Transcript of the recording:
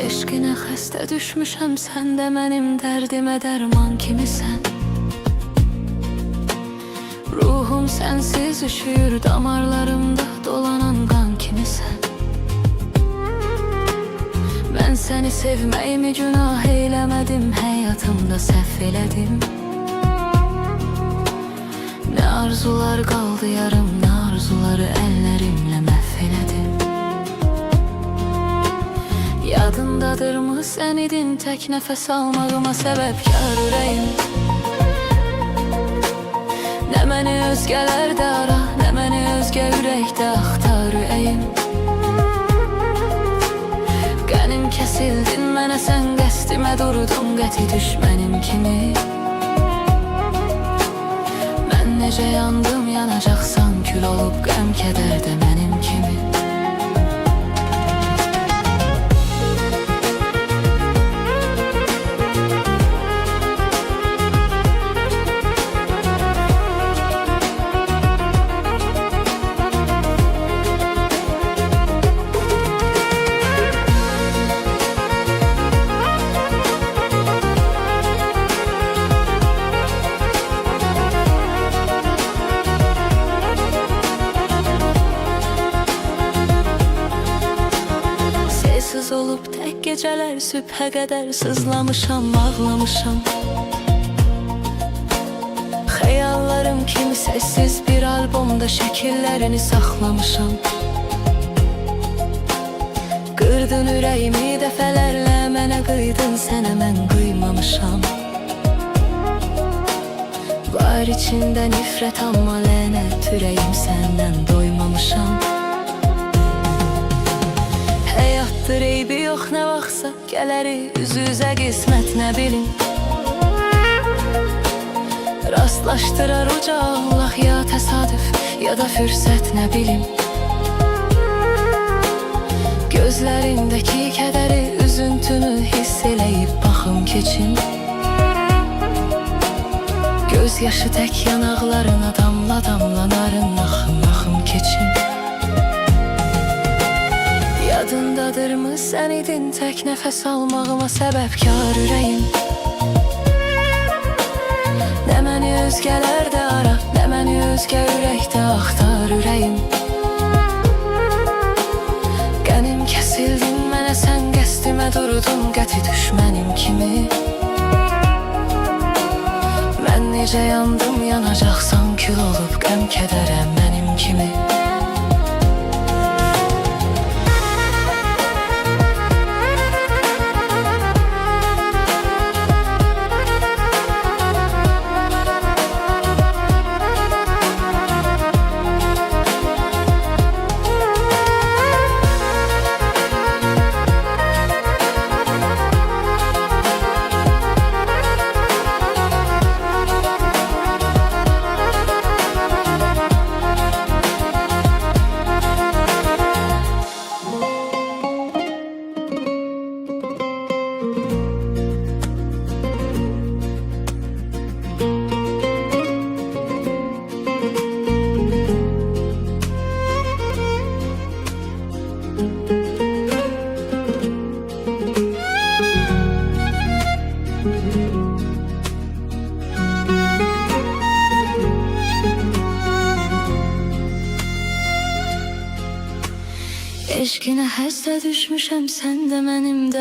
Eşqinə xəstə düşmüşəm, sən də mənim dərdimə dərman kimisən. Ruhum sənsiz üşüyür, damarlarımda dolanan qan kimisən. Mən səni sevməyimi günah eyləmədim, həyatımda səhv elədim. Nə arzular qaldı yarım, nə arzuları əllərimlə məhv elədim. Yadındadırmı sən idin tək nəfəs almağıma səbəbkar ürəyim. Nə məni özgələrdə ara, nə məni özgə ürəkdə axtar ürəyim. Qənim kəsildin mənə, sən qəsdimə durdun qəti düşmənim kimi. Mən necə yandım, yanacaqsan kül olub qəm kədərdə mənim kimi. Sessiz olub tək gecələr, sübhə qədər sızlamışam, ağlamışam. Xəyallarım kimi sessiz bir albomda şəkillərini saxlamışam. Qırdın ürəyimi dəfələrlə, mənə qıydın, sənə mən qıymamışam. Var içində nifrət, amma lənət, ürəyim səndən doymamışam. Həyatdır eybi yox nə vaxtsa, gələri üz-üzə qismət nə bilim. Rastlaşdırar uca Allah, ya təsadüf, ya da fürsət nə bilim. Gözlərindəki kədəri, üzüntümü hiss eləyib baxım keçim. Göz yaşı tək yanaqlarına damla damla narın, axım axım keçim. Yadındadırmı sən idin tək nəfəs almağıma səbəbkar ürəyim. Nə məni özgələrdə ara, nə məni özgə ürəkdə axtar ürəyim. Qənim kəsildin mənə, sən qəsdimə durdun qəti düşmənim kimi. Mən necə yandım, yanacaqsan kül olub qəm kədərə mənim kimi. Eşqinə həstə düşmüşəm, sən də mənim də.